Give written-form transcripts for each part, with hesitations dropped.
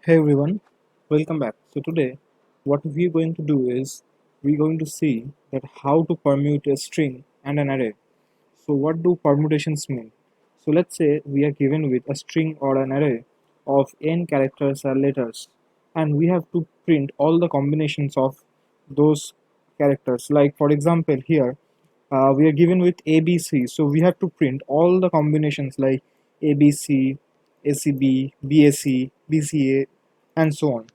Hey everyone, welcome back. So today what we're going to do is we're going to see that how to permute a string and an array. So what do permutations mean? So let's say we are given with a string or an array of n characters or letters and we have to print all the combinations of those characters. Like for example here we are given with ABC, so we have to print all the combinations like ABC, ACB, BAC, BCA, and so on.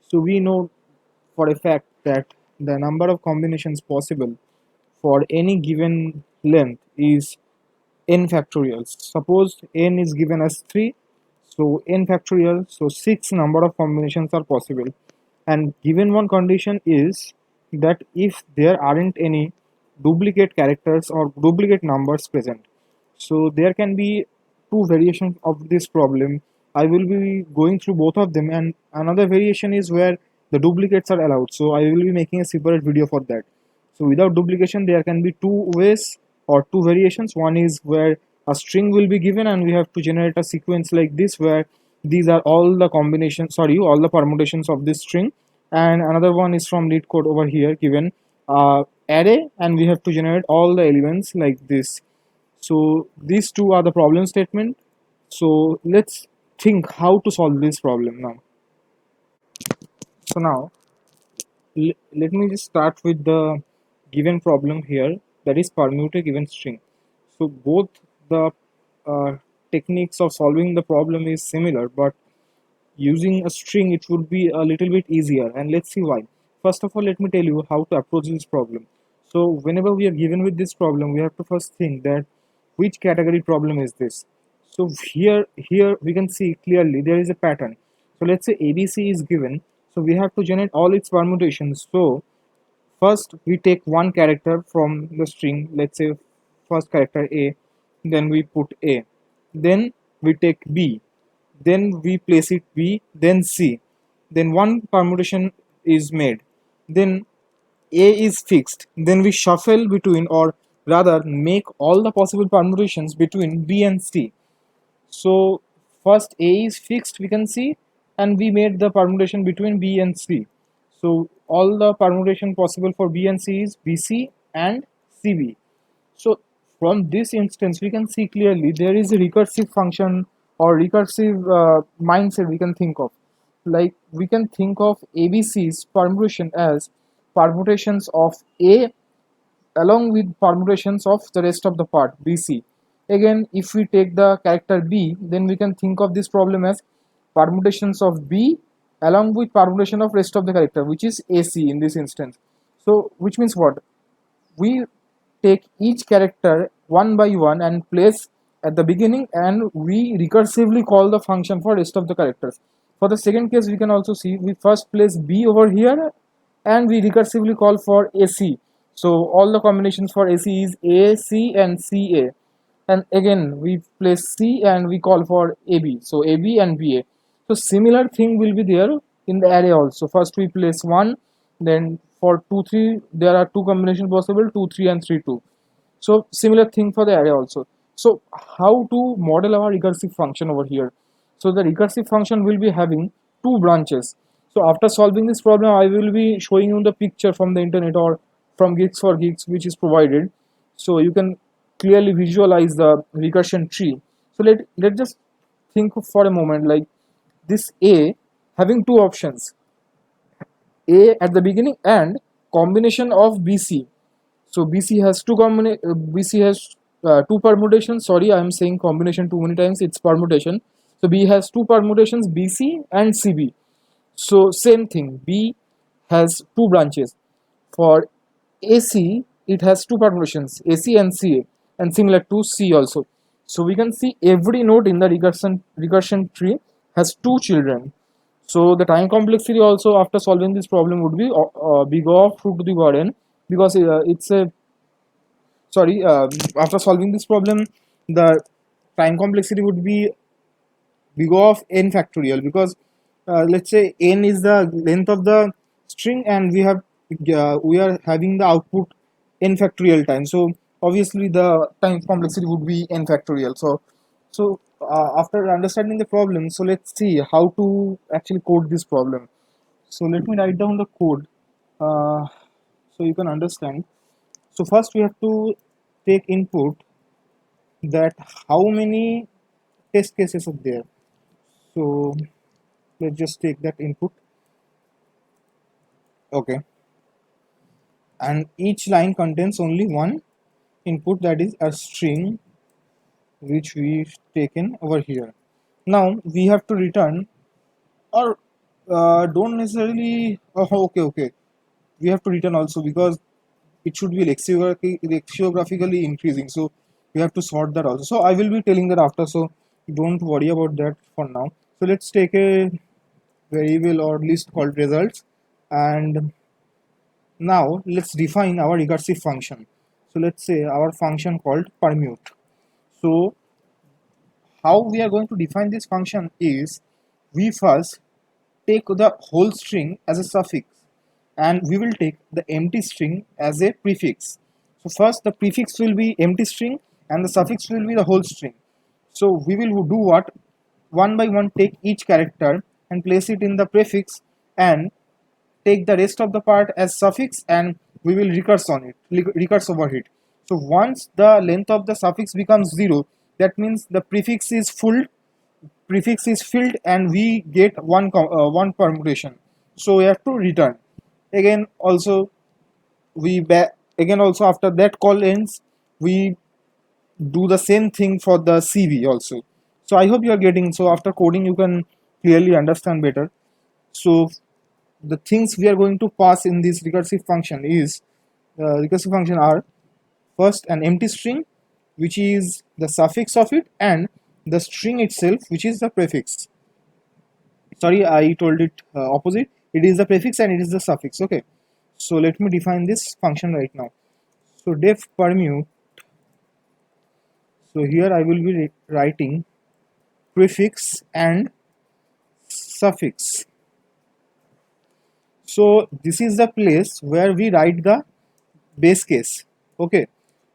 So we know for a fact that the number of combinations possible for any given length is n factorial. Suppose n is given as 3, so n factorial, so 6 number of combinations are possible. And given one condition is that if there aren't any duplicate characters or duplicate numbers present. So there can be two variations of this problem. I will be going through both of them, and another variation is where the duplicates are allowed. So I will be making a separate video for that. So without duplication, there can be two ways or two variations. One is where a string will be given and we have to generate a sequence like this where these are all the combinations, sorry, all the permutations of this string. And another one is from lead code over here given array and we have to generate all the elements like this. So these two are the problem statement. So let's think how to solve this problem now. So now let me just start with the given problem here, that is permute a given string. So both the uh, techniques of solving the problem is similar, but using a string it would be a little bit easier, and let's see why. First of all, let me tell you how to approach this problem. So whenever we are given with this problem, we have to first think that which category problem is this. So here we can see clearly there is a pattern. So let's say ABC is given, so we have to generate all its permutations. So first we take one character from the string, let's say first character A, then we put A, then we take B, then we place it B, then C, then one permutation is made, then A is fixed, then we shuffle between, or rather make all the possible permutations between B and C. So first A is fixed, we can see, and we made the permutation between B and C. So all the permutation possible for B and C is BC and CB. So from this instance, we can see clearly there is a recursive function or recursive mindset we can think of. Like we can think of ABC's permutation as permutations of A along with permutations of the rest of the part BC. Again, if we take the character B, then we can think of this problem as permutations of B along with permutation of rest of the character, which is AC in this instance. So which means what? We take each character one by one and place at the beginning, and we recursively call the function for rest of the characters. For the second case, we can also see we first place B over here and we recursively call for AC. So all the combinations for AC is A, C and CA. And again we place C and we call for AB. So AB and BA. So similar thing will be there in the array also. First we place 1, then for 2, 3 there are two combinations possible, 2, 3 and 3, 2. So similar thing for the array also. So how to model our recursive function over here? So the recursive function will be having two branches. So after solving this problem, I will be showing you the picture from the internet or from Geeks for Geeks, which is provided. So you can clearly visualize the recursion tree. So let's just think for a moment, like this A having two options, A at the beginning and combination of BC. So BC has two permutations. Sorry, I am saying combination too many times. It's permutation. So B has two permutations, BC and CB. So same thing. B has two branches. For AC, it has two permutations, AC and CA, and similar to C also. So we can see every node in the recursion tree has two children. So the time complexity also after solving this problem would be big of 2 to the power n, because it's a sorry after solving this problem the time complexity would be big of n factorial, because let's say n is the length of the string and we are having the output n factorial time, so obviously the time complexity would be n factorial. So after understanding the problem, so let's see how to actually code this problem. So let me write down the code uh, so you can understand. So first we have to take input that how many test cases are there. So let's just take that input. Okay, and each line contains only one input, that is a string, which we've taken over here. Now we have to return, or don't necessarily, oh, okay, we have to return also, because it should be lexicographically increasing, so we have to sort that also. So I will be telling that after, so don't worry about that for now. So let's take a variable or list called results, and now let's define our recursive function. So let's say our function called permute. So how we are going to define this function is, we first take the whole string as a suffix, and we will take the empty string as a prefix. So first the prefix will be empty string and the suffix will be the whole string. So we will do what? One by one take each character and place it in the prefix, and take the rest of the part as suffix, and we will recurse over it. So once the length of the suffix becomes 0, that means the prefix is filled and we get one permutation. So we have to return again. Also again also after that call ends, we do the same thing for the CV also. So I hope you are getting. So after coding you can clearly understand better. So the things we are going to pass in this recursive function are, first an empty string, which is the suffix of it, and the string itself, which is the prefix. Sorry, I told it opposite. It is the prefix and it is the suffix. Okay, so let me define this function right now. So def permute. So here I will be writing prefix and suffix. So this is the place where we write the base case. Okay,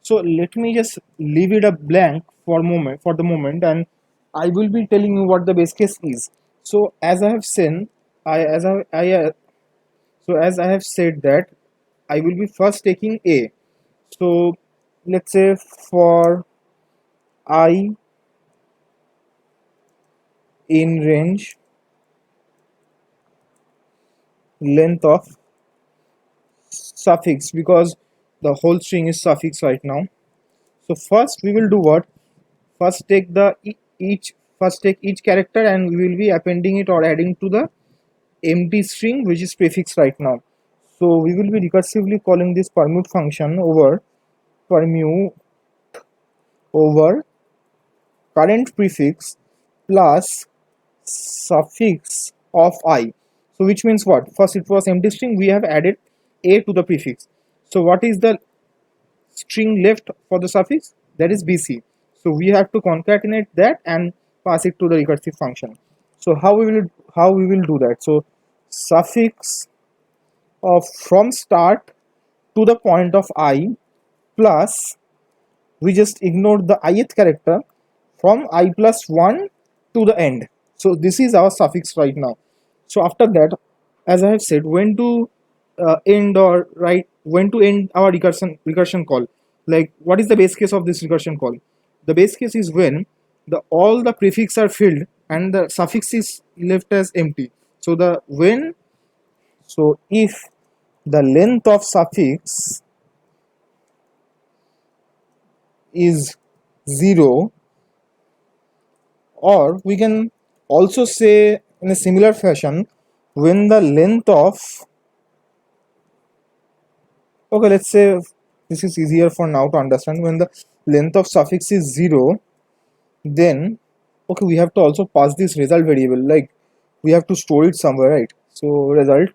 so let me just leave it a blank for the moment, and I will be telling you what the base case is. So as I have said, as I have said that I will be first taking a. So let's say for I in range length of suffix, because the whole string is suffix right now. So first we will do what? First take the each first take each character and we will be appending it or adding to the empty string, which is prefix right now. So we will be recursively calling this permute function over permute over current prefix plus suffix of I. So which means what? First it was empty string, we have added a to the prefix. So what is the string left for the suffix? That is BC. So we have to concatenate that and pass it to the recursive function. So how we will do that? So suffix of from start to the point of I plus, we just ignored the ith character, from I plus 1 to the end. So this is our suffix right now. So after that, as I have said, when to end or write, when to end our recursion call. Like what is the base case of this recursion call? The base case is when the all the prefix are filled and the suffix is left as empty. So the when so if the length of suffix is 0, or we can also say in a similar fashion, when the length of, okay, let's say this is easier for now to understand, when the length of suffix is 0, then okay, we have to also pass this result variable, like we have to store it somewhere, right? So result,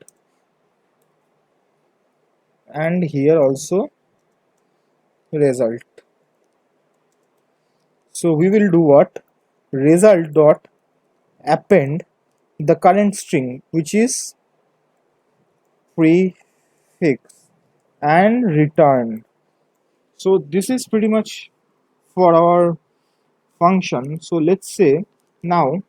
and here also result. So we will do what? Result dot append the current string, which is prefix, and return. So this is pretty much for our function. So let's say now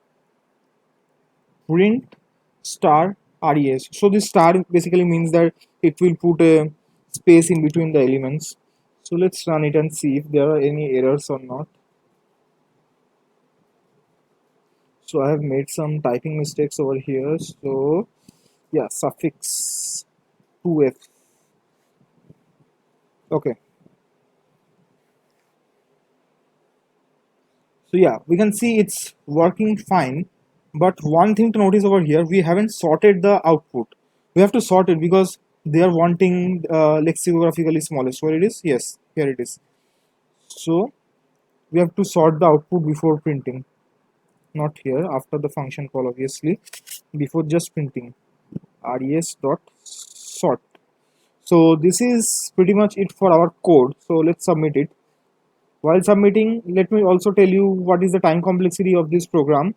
print star res. So this star basically means that it will put a space in between the elements. So let's run it and see if there are any errors or not. So I have made some typing mistakes over here. So yeah, suffix 2f. Okay. So yeah, we can see it's working fine. But one thing to notice over here, we haven't sorted the output. We have to sort it because they are wanting lexicographically smallest. Where it is? Yes, here it is. So we have to sort the output before printing. Not here, after the function call obviously. Before just printing. res dot sort. So this is pretty much it for our code. So let's submit it. While submitting, let me also tell you what is the time complexity of this program.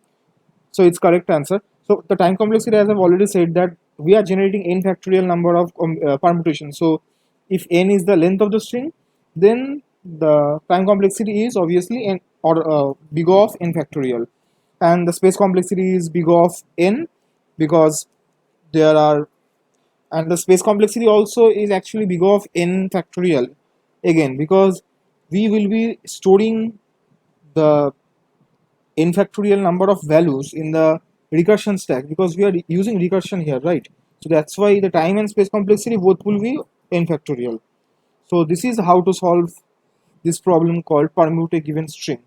So it's correct answer. So the time complexity, as I've already said, that we are generating n factorial number of permutations. So if n is the length of the string, then the time complexity is obviously n or big O of n factorial, and the space complexity is big O of n because there are, and the space complexity also is actually big O of n factorial again because we will be storing the n factorial number of values in the recursion stack because we are using recursion here, right? So that's why the time and space complexity both will be n factorial. So this is how to solve this problem called permute a given string.